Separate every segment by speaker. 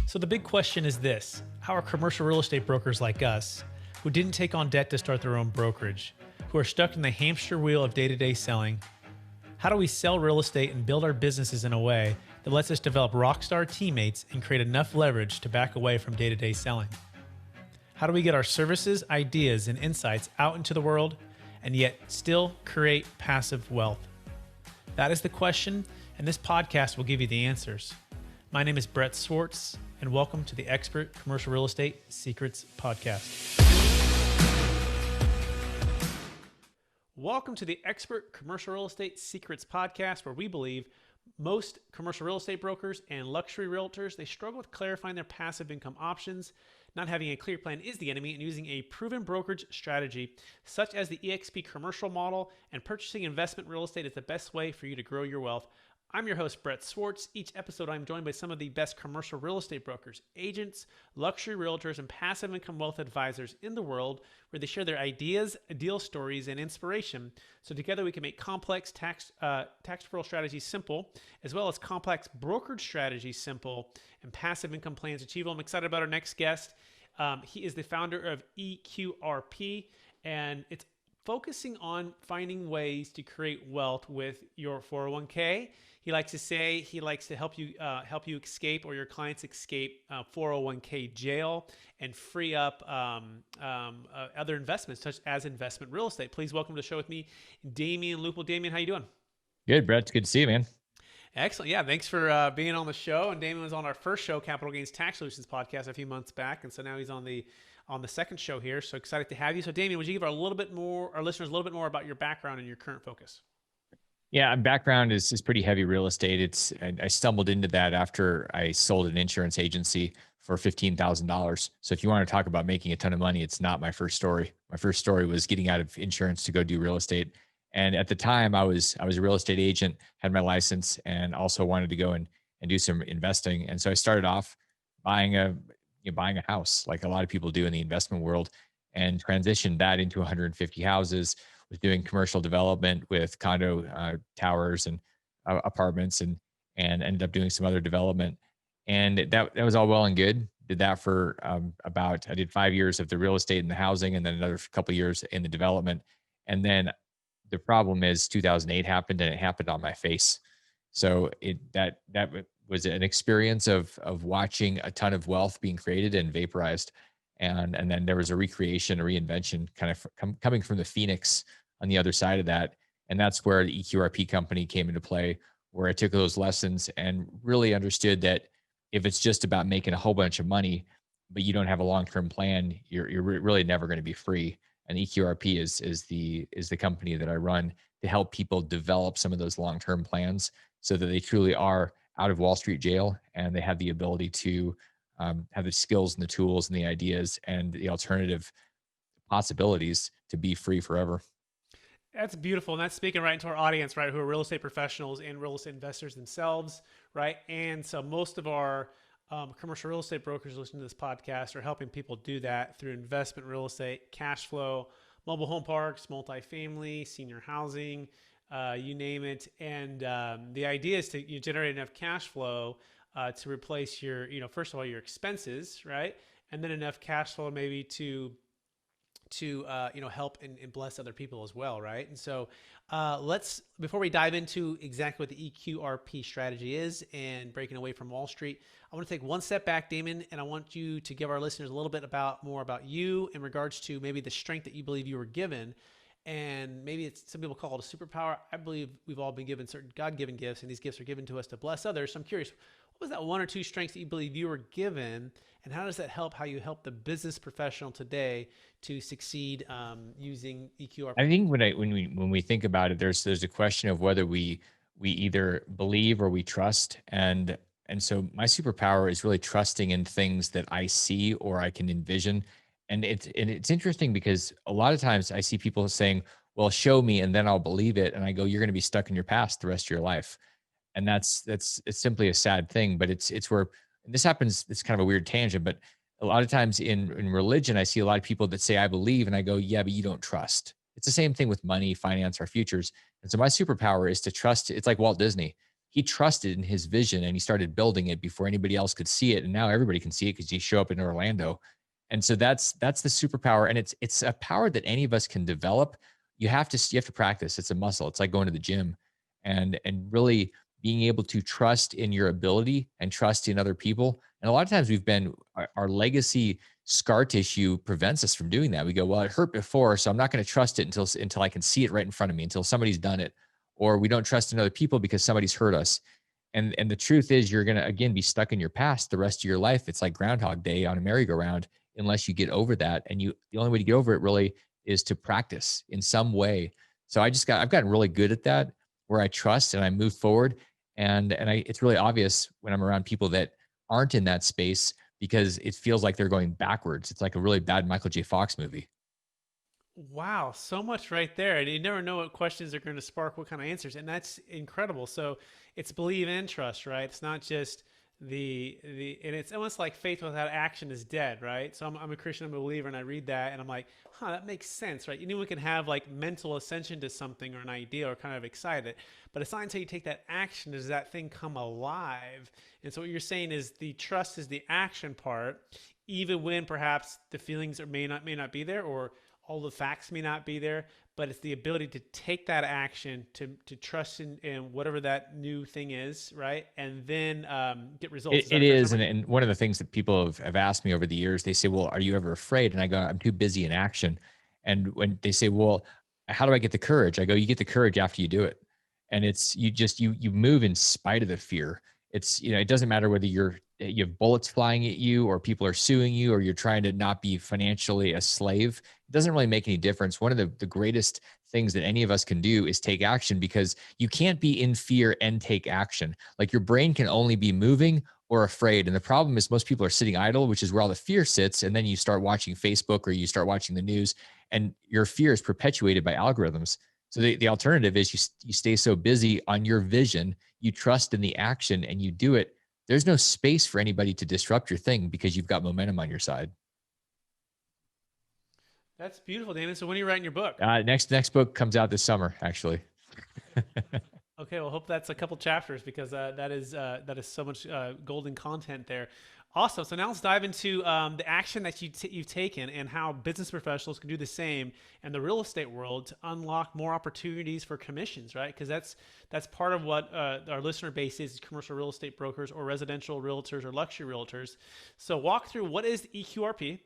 Speaker 1: So the big question is this: how are commercial real estate brokers like us, who didn't take on debt to start their own brokerage, who are stuck in the hamster wheel of day-to-day selling, how do we sell real estate and build our businesses in a way that lets us develop rockstar teammates and create enough leverage to back away from day-to-day selling? How do we get our services, ideas, and insights out into the world and yet still create passive wealth? That is the question, and this podcast will give you the answers. My name is Brett Swarts, and welcome to the Expert Commercial Real Estate Secrets Podcast. Welcome to the Expert Commercial Real Estate Secrets Podcast, where we believe most commercial real estate brokers and luxury realtors, they struggle with clarifying their passive income options. Not having a clear plan is the enemy, and using a proven brokerage strategy, such as the EXP commercial model and purchasing investment real estate, is the best way for you to grow your wealth. I'm your host, Brett Swarts. Each episode, I'm joined by some of the best commercial real estate brokers, agents, luxury realtors, and passive income wealth advisors in the world, where they share their ideas, deal stories, and inspiration. So together we can make complex tax deferral strategies simple, as well as complex brokerage strategies simple, and passive income plans achievable. I'm excited about our next guest. He is the founder of EQRP, and it's focusing on finding ways to create wealth with your 401k. He likes to say he likes to help you escape, or your clients escape 401k jail and free up other investments, such as investment real estate. Please welcome to the show with me, Damion Lupo. Damion, how you doing?
Speaker 2: Good, Brett. It's good to see you, man.
Speaker 1: Excellent. Yeah, thanks for being on the show. And Damion was on our first show, Capital Gains Tax Solutions podcast, a few months back, and so now he's on the second show here. So excited to have you. So Damion, would you give our listeners a little bit more about your background and your current focus?
Speaker 2: Yeah, background is pretty heavy real estate. I stumbled into that after I sold an insurance agency for $15,000. So if you want to talk about making a ton of money, it's not my first story. My first story was getting out of insurance to go do real estate. And at the time, I was a real estate agent, had my license, and also wanted to go and do some investing. And so I started off buying a house, like a lot of people do in the investment world, and transitioned that into 150 houses. Was doing commercial development with condo towers and apartments, and ended up doing some other development. And that was all well and good. Did that for I did 5 years of the real estate and the housing, and then another couple of years in the development. And then the problem is 2008 happened, and it happened on my face. So that was an experience of watching a ton of wealth being created and vaporized. And then there was a recreation, a reinvention kind of coming from the Phoenix on the other side of that. And that's where the EQRP company came into play, where I took those lessons and really understood that if it's just about making a whole bunch of money, but you don't have a long-term plan, you're really never going to be free. And EQRP is the company that I run to help people develop some of those long-term plans so that they truly are out of Wall Street jail, and they have the ability to have the skills and the tools and the ideas and the alternative possibilities to be free forever.
Speaker 1: That's beautiful. And that's speaking right into our audience, right? Who are real estate professionals and real estate investors themselves, right? And so most of our commercial real estate brokers listening to this podcast are helping people do that through investment real estate, cash flow, mobile home parks, multifamily, senior housing, you name it. And the idea is to generate enough cash flow to replace your, first of all, your expenses, right? And then enough cash flow maybe to help and bless other people as well, right? And so before we dive into exactly what the EQRP strategy is and breaking away from Wall Street, I want to take one step back, Damion, and I want you to give our listeners a little bit more about you in regards to maybe the strength that you believe you were given. And maybe some people call it a superpower. I believe we've all been given certain God-given gifts, and these gifts are given to us to bless others. So I'm curious, what was that one or two strengths that you believe you were given, and how does that help how you help the business professional today to succeed using EQRP?
Speaker 2: I think when we think about it, there's a question of whether we either believe or we trust, and so my superpower is really trusting in things that I see or I can envision. And it's interesting because a lot of times I see people saying, well, show me and then I'll believe it. And I go, you're going to be stuck in your past the rest of your life. And it's simply a sad thing, but it's where, and this happens, it's kind of a weird tangent, but a lot of times in religion, I see a lot of people that say, I believe, and I go, yeah, but you don't trust. It's the same thing with money, finance, our futures. And so my superpower is to trust. It's like Walt Disney. he trusted in his vision and he started building it before anybody else could see it. And now everybody can see it because you show up in Orlando. And so that's the superpower. And it's a power that any of us can develop. You have to practice. It's a muscle. It's like going to the gym and really being able to trust in your ability and trust in other people. And a lot of times our legacy scar tissue prevents us from doing that. We go, well, it hurt before, so I'm not going to trust it until I can see it right in front of me, until somebody's done it. Or we don't trust in other people because somebody's hurt us. And the truth is you're going to, again, be stuck in your past the rest of your life. It's like Groundhog Day on a merry-go-round unless you get over that. And the only way to get over it really is to practice in some way. So I've gotten really good at that, where I trust and I move forward. It's really obvious when I'm around people that aren't in that space, because it feels like they're going backwards. It's like a really bad Michael J. Fox movie.
Speaker 1: Wow, so much right there. And you never know what questions are going to spark what kind of answers. And that's incredible. So it's believe and trust, right? It's not just and it's almost like faith without action is dead, right? So I'm a Christian, I'm a believer, and I read that and I'm like, that makes sense, right? Anyone can have like mental ascension to something or an idea or kind of excited, but it's not until you take that action does that thing come alive. And so what you're saying is the trust is the action part, even when perhaps the feelings may not be there, or all the facts may not be there, but it's the ability to take that action, to trust in whatever that new thing is, right? And then get results.
Speaker 2: It is. And one of the things that people have asked me over the years, they say, well, are you ever afraid? And I go, I'm too busy in action. And when they say, well, how do I get the courage? I go, you get the courage after you do it. And it's, you move in spite of the fear. It's, it doesn't matter whether you have bullets flying at you, or people are suing you, or you're trying to not be financially a slave. It doesn't really make any difference. One of the greatest things that any of us can do is take action, because you can't be in fear and take action. Like, your brain can only be moving or afraid. And the problem is most people are sitting idle, which is where all the fear sits. And then you start watching Facebook or you start watching the news, and your fear is perpetuated by algorithms. So the alternative is you stay so busy on your vision, you trust in the action, and you do it. There's no space for anybody to disrupt your thing because you've got momentum on your side.
Speaker 1: That's beautiful, Damion. So when are you writing your book?
Speaker 2: Next book comes out this summer, actually.
Speaker 1: Okay, well, hope that's a couple chapters, because that is so much golden content there. Awesome. So now let's dive into the action that you've taken, and how business professionals can do the same in the real estate world to unlock more opportunities for commissions, right? Because that's part of what our listener base is commercial real estate brokers, or residential realtors, or luxury realtors. So walk through, what is the EQRP?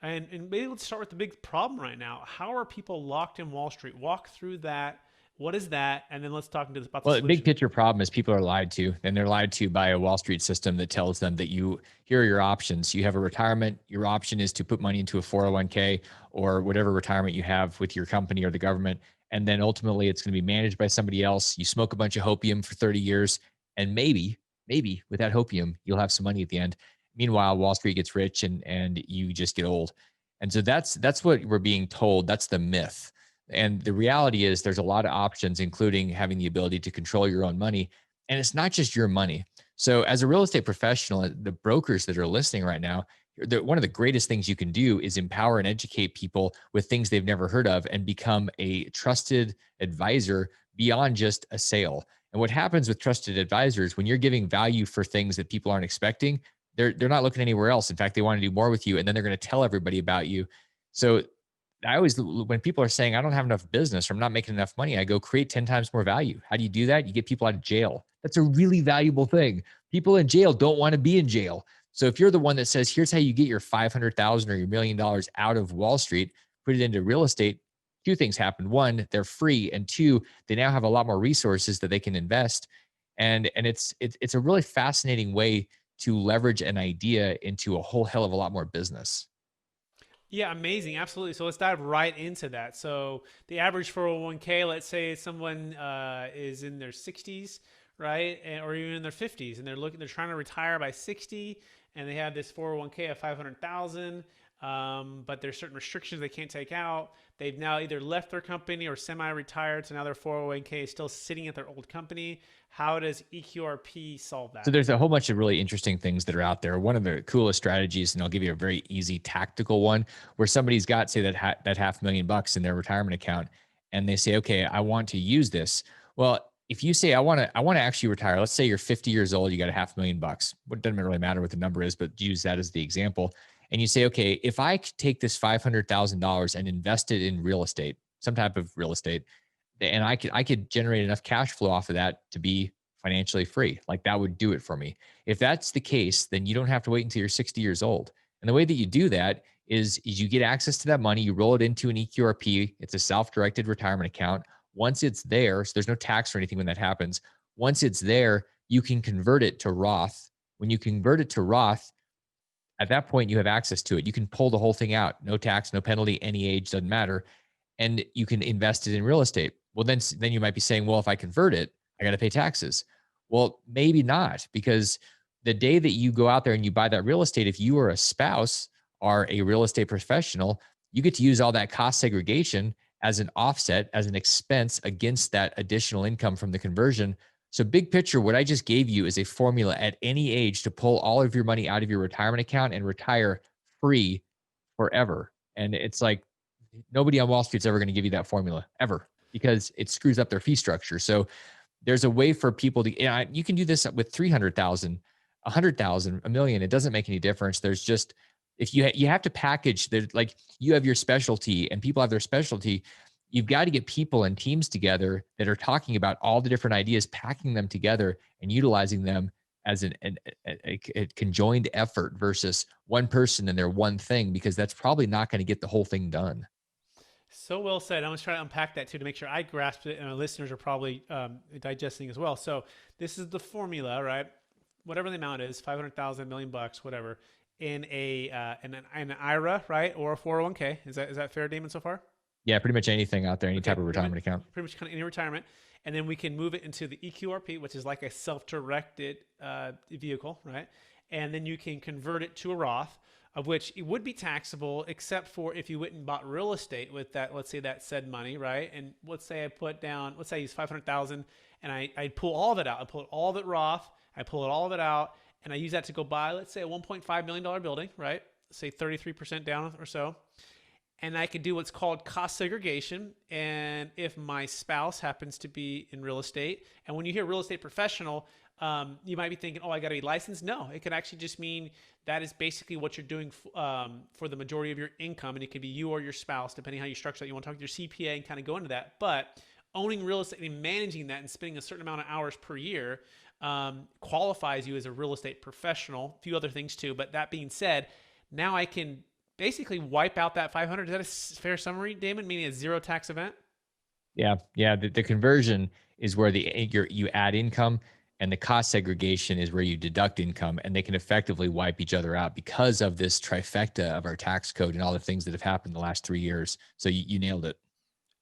Speaker 1: And maybe let's start with the big problem right now. How are people locked in Wall Street? Walk through that. What is that? And then let's talk about the solution.
Speaker 2: The big picture problem is people are lied to, and they're lied to by a Wall Street system that tells them that here are your options. You have a retirement. Your option is to put money into a 401k or whatever retirement you have with your company or the government. And then ultimately it's going to be managed by somebody else. You smoke a bunch of hopium for 30 years, and maybe with that hopium, you'll have some money at the end. Meanwhile, Wall Street gets rich and you just get old. And so that's what we're being told. That's the myth. And the reality is there's a lot of options, including having the ability to control your own money. And it's not just your money. So as a real estate professional, the brokers that are listening right now, one of the greatest things you can do is empower and educate people with things they've never heard of, and become a trusted advisor beyond just a sale. And what happens with trusted advisors, when you're giving value for things that people aren't expecting, they're not looking anywhere else. In fact, they want to do more with you, and then they're going to tell everybody about you. So when people are saying, I don't have enough business, or I'm not making enough money, I go, create 10 times more value. How do you do that? You get people out of jail. That's a really valuable thing. People in jail don't want to be in jail. So if you're the one that says, here's how you get your 500,000 or your $1 million out of Wall Street, put it into real estate, two things happen. One, they're free. And two, they now have a lot more resources that they can invest. And it's a really fascinating way to leverage an idea into a whole hell of a lot more business.
Speaker 1: Yeah, amazing. Absolutely. So let's dive right into that. So the average 401k, let's say someone is in their 60s, right? Or even in their 50s, and they're trying to retire by 60, and they have this 401k of 500,000. But there's certain restrictions they can't take out. They've now either left their company or semi-retired, so now their 401k is still sitting at their old company. How does EQRP solve that?
Speaker 2: So there's a whole bunch of really interesting things that are out there. One of the coolest strategies, and I'll give you a very easy tactical one, where somebody's got, say, that $500,000 in their retirement account, and they say, okay, I want to use this. Well, if you say, I want to actually retire, let's say you're 50 years old, you got $500,000. What doesn't really matter what the number is, but use that as the example. And you say, okay, if I could take this $500,000 and invest it in real estate, some type of real estate, and I could generate enough cash flow off of that to be financially free. Like that would do it for me. If that's the case, then you don't have to wait until you're 60 years old. And the way that you do that is you get access to that money, you roll it into an EQRP. It's a self-directed retirement account. Once it's there, so there's no tax or anything when that happens. Once it's there, you can convert it to Roth. When you convert it to Roth, at that point, you have access to it. You can pull the whole thing out. No tax, no penalty, any age, doesn't matter. And you can invest it in real estate. Well, then you might be saying, well, if I convert it, I got to pay taxes. Well, maybe not, because the day that you go out there and you buy that real estate, if you are a spouse or a real estate professional, you get to use all that cost segregation as an offset, as an expense against that additional income from the conversion. So big picture, what I just gave you is a formula at any age to pull all of your money out of your retirement account and retire free forever. And it's like nobody on Wall Street's ever going to give you that formula ever, because it screws up their fee structure. So there's a way for people to, you can do this with 300,000, 100,000, a million. It doesn't make any difference. There's just, if you have to package there, like you have your specialty and people have their specialty, you've got to get people and teams together that are talking about all the different ideas, packing them together and utilizing them as a conjoined effort versus one person and their one thing, because that's probably not going to get the whole thing done.
Speaker 1: So well said. I'm going to try to unpack that too to make sure I grasp it, and our listeners are probably digesting as well. So this is the formula, right? Whatever the amount is, 500,000, $1 million, whatever, in an IRA, right, or a 401k. Is that fair, Damon, so far?
Speaker 2: Yeah, pretty much anything out there, any
Speaker 1: Okay,
Speaker 2: type of retirement account.
Speaker 1: pretty much kind of any retirement, and then we can move it into the EQRP, which is like a self-directed vehicle, right? And then you can convert it to a Roth, of which it would be taxable, except for if you went and bought real estate with that, let's say that said money, right? And let's say I use 500,000, and I pull all of it out. I pull all of it Roth. I pull all of it out, and I use that to go buy, let's say, a $1.5 million building, right? Say 33% down or so. And I could do what's called cost segregation. And if my spouse happens to be in real estate, and when you hear real estate professional, you might be thinking, oh, I got to be licensed. No, it could actually just mean that is basically what you're doing for the majority of your income. And it could be you or your spouse, depending how you structure that. You want to talk to your CPA and kind of go into that. But owning real estate and managing that and spending a certain amount of hours per year qualifies you as a real estate professional. A few other things too. But that being said, now I can basically wipe out that 500. Is that a fair summary, Damon? Meaning a zero tax event?
Speaker 2: Yeah. The conversion is where you add income, and the cost segregation is where you deduct income, and they can effectively wipe each other out because of this trifecta of our tax code and all the things that have happened the last 3 years. So you nailed it.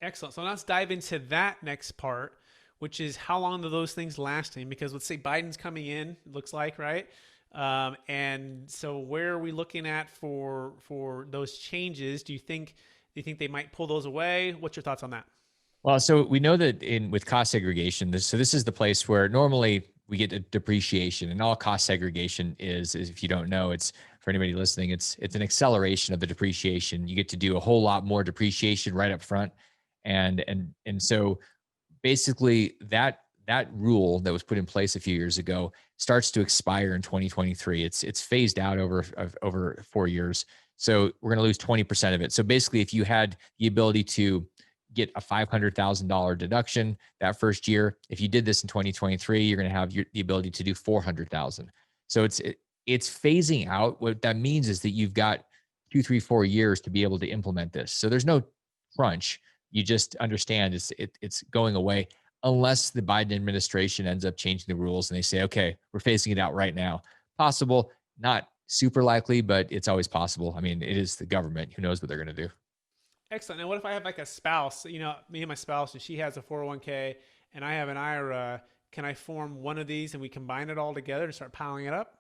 Speaker 1: Excellent. So let's dive into that next part, which is how long do those things lasting? Because let's say Biden's coming in, it looks like, right? And so where are we looking at for those changes? Do you think they might pull those away? What's your thoughts on that?
Speaker 2: Well, so we know that with cost segregation, this is the place where normally we get a depreciation, and all cost segregation is if you don't know, it's for anybody listening, it's an acceleration of the depreciation. You get to do a whole lot more depreciation right up front. And so basically that rule that was put in place a few years ago starts to expire in 2023. It's phased out over 4 years. So we're going to lose 20% of it. So basically, if you had the ability to get a $500,000 deduction that first year, if you did this in 2023, you're going to have the ability to do 400,000. So it's phasing out. What that means is that you've got 2, 3, 4 years to be able to implement this. So there's no crunch. You just understand it's going away, unless the Biden administration ends up changing the rules and they say, okay, we're phasing it out right now. Possible, not super likely, but it's always possible. I mean, it is the government. Who knows what they're going to do?
Speaker 1: Excellent. Now, what if I have like a spouse, me and my spouse, and she has a 401k and I have an IRA? Can I form one of these and we combine it all together and start piling it up?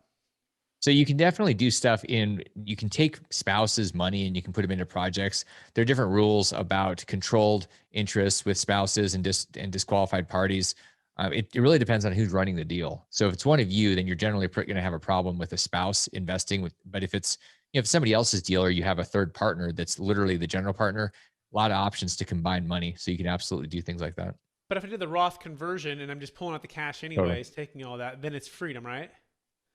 Speaker 2: So you can definitely do stuff you can take spouses' money and you can put them into projects. There are different rules about controlled interests with spouses and disqualified parties. It really depends on who's running the deal. So if it's one of you, then you're generally going to have a problem with a spouse investing with, but if it's, if somebody else's deal, or you have a third partner that's literally the general partner, a lot of options to combine money. So you can absolutely do things like that.
Speaker 1: But if I did the Roth conversion and I'm just pulling out the cash
Speaker 2: Totally.
Speaker 1: anyways, taking all that, then it's freedom, right?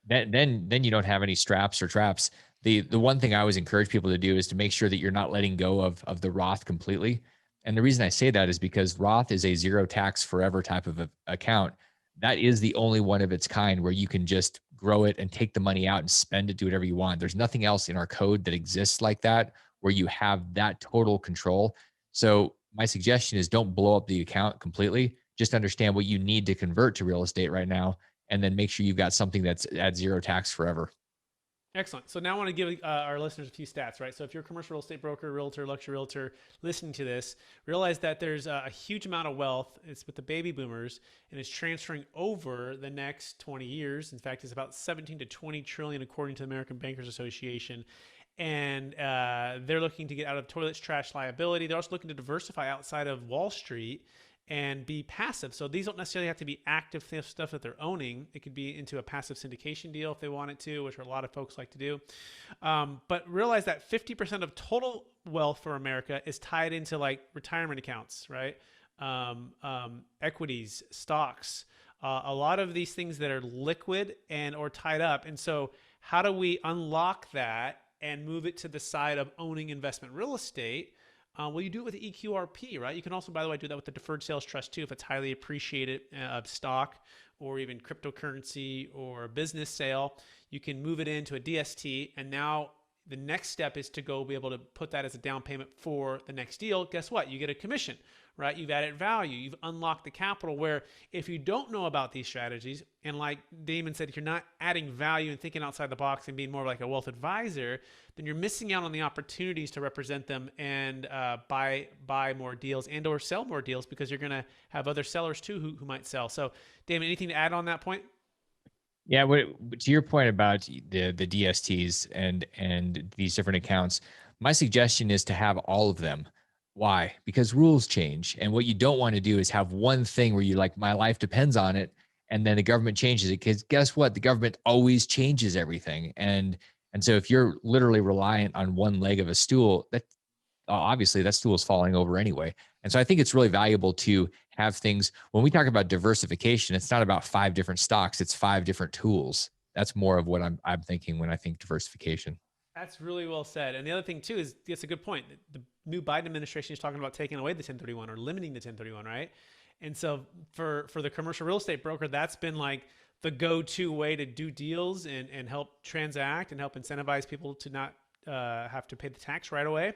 Speaker 2: Then you don't have any straps or traps. The one thing I always encourage people to do is to make sure that you're not letting go of the Roth completely. And the reason I say that is because Roth is a zero tax forever type of account. That is the only one of its kind where you can just grow it and take the money out and spend it, do whatever you want. There's nothing else in our code that exists like that where you have that total control. So my suggestion is don't blow up the account completely. Just understand what you need to convert to real estate right now, and then make sure you've got something that's at zero tax forever.
Speaker 1: Excellent. So now I want to give our listeners a few stats, right? So if you're a commercial real estate broker, realtor, luxury realtor listening to this, realize that there's a huge amount of wealth. It's with the baby boomers and it's transferring over the next 20 years. In fact, it's about 17 to 20 trillion according to the American Bankers Association. And they're looking to get out of toilets, trash liability. They're also looking to diversify outside of Wall Street and be passive. So these don't necessarily have to be active stuff that they're owning. It could be into a passive syndication deal if they wanted to, which a lot of folks like to do. But realize that 50% of total wealth for America is tied into like retirement accounts, right? Equities, stocks, a lot of these things that are liquid and or tied up. And so how do we unlock that and move it to the side of owning investment real estate? Well, you do it with the EQRP, right? You can also, by the way, do that with the Deferred Sales Trust too, if it's highly appreciated stock or even cryptocurrency or a business sale. You can move it into a DST, and now the next step is to go be able to put that as a down payment for the next deal. Guess what? You get a commission, right? You've added value. You've unlocked the capital where if you don't know about these strategies, and like Damion said, if you're not adding value and thinking outside the box and being more like a wealth advisor, then you're missing out on the opportunities to represent them and buy more deals and or sell more deals because you're going to have other sellers too who might sell. So Damion, anything to add on that point?
Speaker 2: Yeah, to your point about the DSTs and these different accounts, my suggestion is to have all of them. Why? Because rules change, and what you don't want to do is have one thing where you like my life depends on it, and then the government changes it. Because guess what? The government always changes everything, and so if you're literally reliant on one leg of a stool, that obviously that stool is falling over anyway. And so I think it's really valuable to have things when we talk about diversification, it's not about five different stocks, it's five different tools. That's more of what I'm thinking when I think diversification.
Speaker 1: That's really well said. And the other thing too is it's a good point. The new Biden administration is talking about taking away the 1031 or limiting the 1031, right? And so for the commercial real estate broker, that's been like the go-to way to do deals and help transact and help incentivize people to not have to pay the tax right away.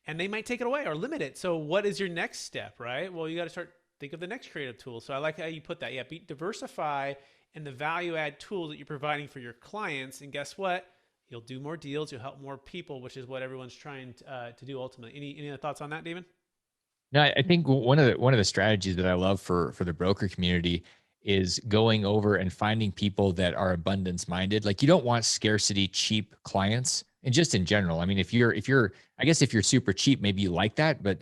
Speaker 1: And they might take it away or limit it. So what is your next step, right? Well, you got to start think of the next creative tool. So I like how you put that. Yeah, diversify in the value add tools that you're providing for your clients. And guess what? You'll do more deals. You'll help more people, which is what everyone's trying to do ultimately. Any other thoughts on that, David?
Speaker 2: No, I think one of the strategies that I love for the broker community is going over and finding people that are abundance minded. Like you don't want scarcity cheap clients, and just in general. I mean, if you're I guess if you're super cheap, maybe you like that, but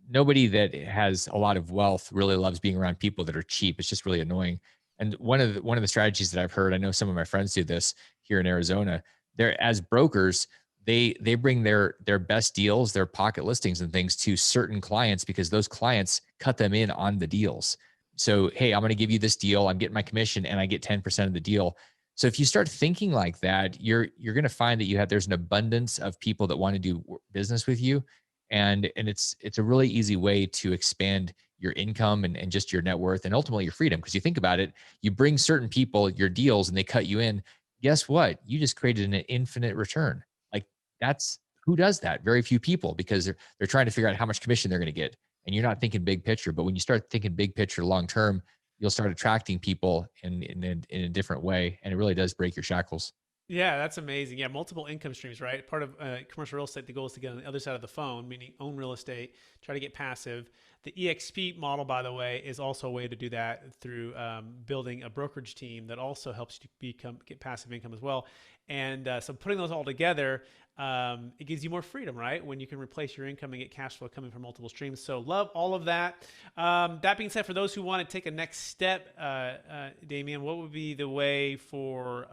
Speaker 2: nobody that has a lot of wealth really loves being around people that are cheap. It's just really annoying. And one of the strategies that I've heard, I know some of my friends do this here in Arizona. They're as brokers, they bring their best deals, their pocket listings and things to certain clients because those clients cut them in on the deals. So, hey, I'm going to give you this deal. I'm getting my commission and I get 10% of the deal. So if you start thinking like that, you're going to find that there's an abundance of people that want to do business with you. And it's a really easy way to expand your income and just your net worth and ultimately your freedom. Because you think about it, you bring certain people your deals and they cut you in. Guess what? You just created an infinite return. Like that's who does that? Very few people because they're trying to figure out how much commission they're going to get. And you're not thinking big picture. But when you start thinking big picture long term, you'll start attracting people in a different way. And it really does break your shackles.
Speaker 1: Yeah, that's amazing. Yeah, multiple income streams, right? Part of commercial real estate, the goal is to get on the other side of the phone, meaning own real estate, try to get passive. The EXP model, by the way, is also a way to do that through building a brokerage team that also helps you get passive income as well. And so putting those all together, it gives you more freedom, right? When you can replace your income and get cash flow coming from multiple streams. So love all of that. That being said, for those who want to take a next step, Damion, what would be the way for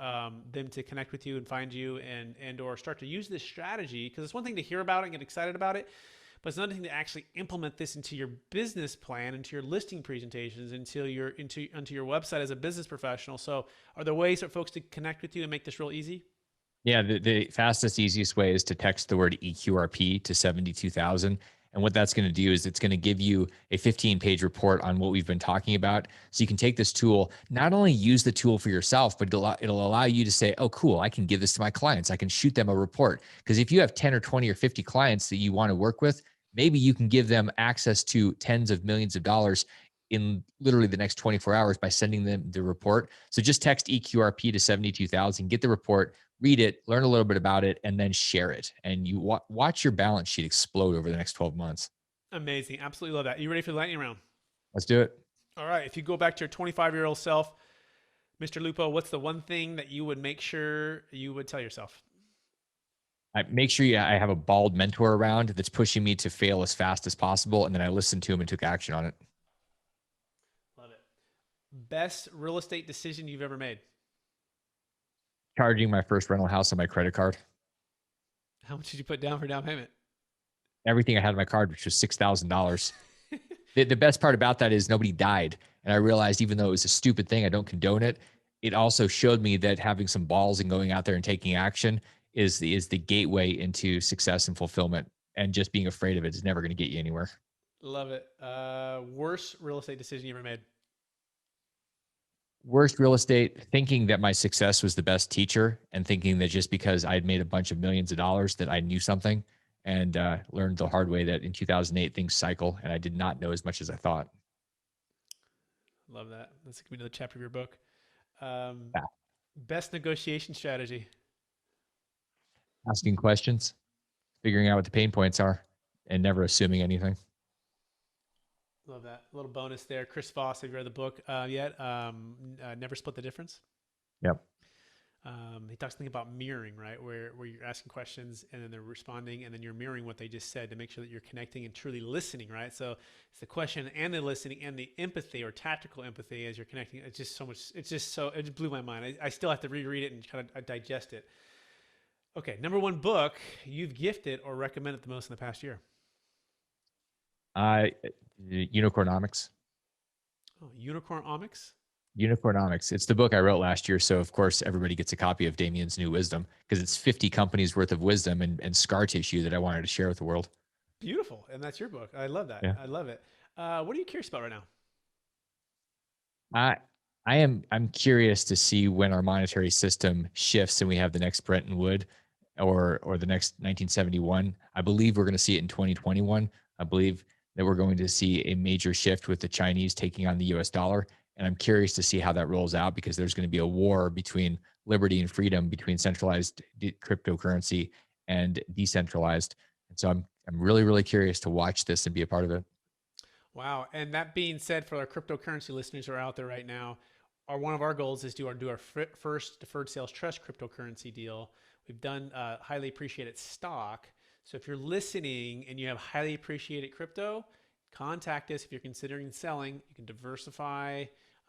Speaker 1: them to connect with you and find you and or start to use this strategy? Because it's one thing to hear about it and get excited about it, but it's another thing to actually implement this into your business plan, into your listing presentations, into your website as a business professional. So, are there ways for folks to connect with you and make this real easy?
Speaker 2: Yeah, the fastest, easiest way is to text the word EQRP to 72,000. And what that's going to do is it's going to give you a 15-page report on what we've been talking about. So you can take this tool, not only use the tool for yourself, but it'll allow you to say, oh, cool, I can give this to my clients. I can shoot them a report. Because if you have 10 or 20 or 50 clients that you want to work with, maybe you can give them access to tens of millions of dollars in literally the next 24 hours by sending them the report. So just text EQRP to 72,000, get the report, read it, learn a little bit about it, and then share it. And you watch your balance sheet explode over the next 12 months.
Speaker 1: Amazing. Absolutely love that. You ready for the lightning round?
Speaker 2: Let's do it.
Speaker 1: All right. If you go back to your 25-year-old self, Mr. Lupo, what's the one thing that you would make sure you would tell yourself?
Speaker 2: I make sure I have a bald mentor around that's pushing me to fail as fast as possible. And then I listened to him and took action on it.
Speaker 1: Love it. Best real estate decision you've ever made?
Speaker 2: Charging my first rental house on my credit card.
Speaker 1: How much did you put down for down payment?
Speaker 2: Everything I had on my card, which was $6,000. The best part about that is nobody died. And I realized, even though it was a stupid thing, I don't condone it. It also showed me that having some balls and going out there and taking action is the gateway into success and fulfillment. And just being afraid of it is never going to get you anywhere.
Speaker 1: Love it. Worst real estate decision you ever made?
Speaker 2: Worst real estate, thinking that my success was the best teacher and thinking that just because I'd made a bunch of millions of dollars that I knew something, and learned the hard way that in 2008 things cycle and I did not know as much as I thought.
Speaker 1: Love that. That's going to be another chapter of your book.
Speaker 2: Yeah.
Speaker 1: Best negotiation strategy?
Speaker 2: Asking questions, figuring out what the pain points are, and never assuming anything.
Speaker 1: Love that. A little bonus there. Chris Voss, have you read the book yet? Never Split the Difference.
Speaker 2: Yep.
Speaker 1: He talks something about mirroring, right? Where you're asking questions and then they're responding and then you're mirroring what they just said to make sure that you're connecting and truly listening, right? So it's the question and the listening and the empathy or tactical empathy as you're connecting. It's just so much. It just blew my mind. I still have to reread it and kind of digest it. Okay. Number one book you've gifted or recommended the most in the past year?
Speaker 2: Unicornomics.
Speaker 1: Oh, Unicornomics?
Speaker 2: Unicornomics. It's the book I wrote last year. So of course everybody gets a copy of Damion's New Wisdom because it's 50 companies worth of wisdom and scar tissue that I wanted to share with the world.
Speaker 1: Beautiful. And that's your book. I love that.
Speaker 2: Yeah.
Speaker 1: I love it. What are you curious about right now?
Speaker 2: I'm curious to see when our monetary system shifts and we have the next Bretton Woods or the next 1971. I believe we're going to see it in 2021. I believe that we're going to see a major shift with the Chinese taking on the US dollar. And I'm curious to see how that rolls out because there's going to be a war between liberty and freedom, between centralized cryptocurrency and decentralized. And so I'm really, really curious to watch this and be a part of it.
Speaker 1: Wow. And that being said, for our cryptocurrency listeners who are out there right now, one of our goals is to do our first Deferred Sales Trust cryptocurrency deal. We've done highly appreciated stock. So if you're listening and you have highly appreciated crypto, contact us. If you're considering selling, you can diversify.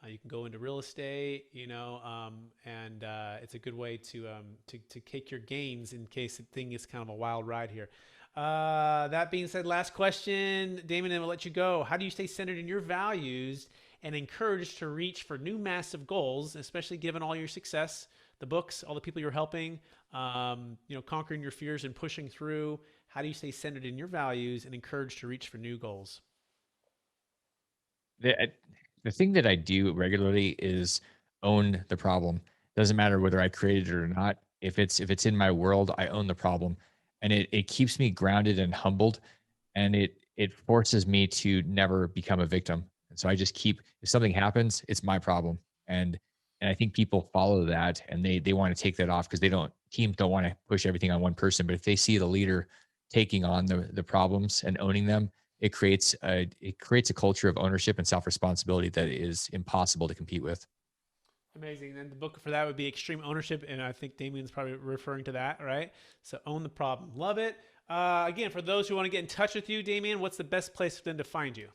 Speaker 1: You can go into real estate, and it's a good way to take your gains in case the thing is kind of a wild ride here. That being said, last question, Damion, and we'll let you go. How do you stay centered in your values and encouraged to reach for new massive goals, especially given all your success, the books, all the people you're helping, conquering your fears and pushing through? How do you stay centered in your values and encouraged to reach for new goals?
Speaker 2: The thing that I do regularly is own the problem. Doesn't matter whether I created it or not. If it's in my world, I own the problem, and it keeps me grounded and humbled, and it forces me to never become a victim. And so I just keep, if something happens, it's my problem, and I think people follow that and they want to take that off because teams don't want to push everything on one person. But if they see the leader taking on the problems and owning them, it creates a culture of ownership and self-responsibility that is impossible to compete with.
Speaker 1: Amazing. And the book for that would be Extreme Ownership. And I think Damien's probably referring to that, right? So own the problem. Love it. Again, for those who want to get in touch with you, Damion, what's the best place for them to find you?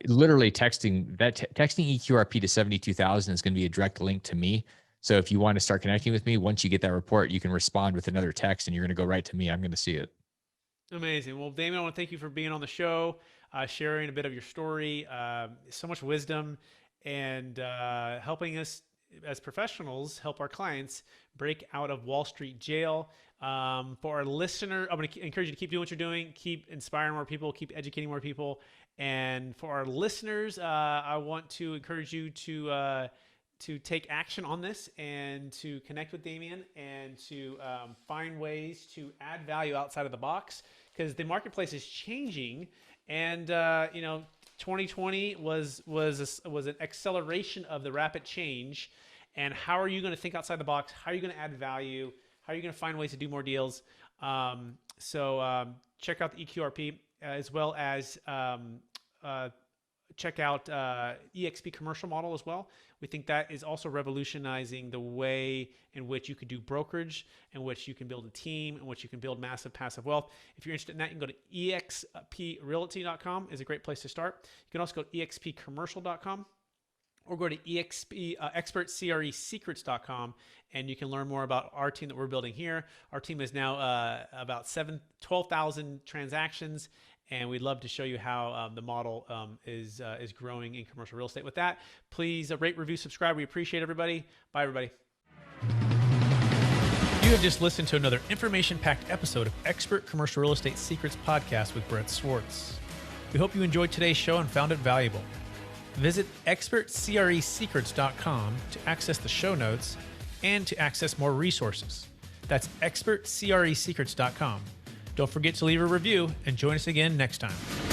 Speaker 2: Literally texting EQRP to 72,000 is going to be a direct link to me. So if you want to start connecting with me, once you get that report, you can respond with another text and you're going to go right to me. I'm going to see it.
Speaker 1: Amazing. Well, Damion, I want to thank you for being on the show, sharing a bit of your story, so much wisdom, and helping us as professionals help our clients break out of Wall Street jail. For our listener, I'm going to encourage you to keep doing what you're doing, keep inspiring more people, keep educating more people. And for our listeners, I want to encourage you to take action on this and to connect with Damion and to find ways to add value outside of the box, because the marketplace is changing. And 2020 was an acceleration of the rapid change. And how are you going to think outside the box? How are you going to add value? How are you going to find ways to do more deals? So check out the EQRP, as well as check out EXP commercial model as well. We think that is also revolutionizing the way in which you could do brokerage, in which you can build a team, in which you can build massive passive wealth. If you're interested in that, you can go to exprealty.com is a great place to start. You can also go to expcommercial.com or go to expertcresecrets.com, and you can learn more about our team that we're building here. Our team is now about 12,000 transactions, and we'd love to show you how the model is growing in commercial real estate. With that, please rate, review, subscribe. We appreciate everybody. Bye, everybody. You have just listened to another information-packed episode of Expert Commercial Real Estate Secrets Podcast with Brett Swarts. We hope you enjoyed today's show and found it valuable. Visit expertcresecrets.com to access the show notes and to access more resources. That's expertcresecrets.com. Don't forget to leave a review and join us again next time.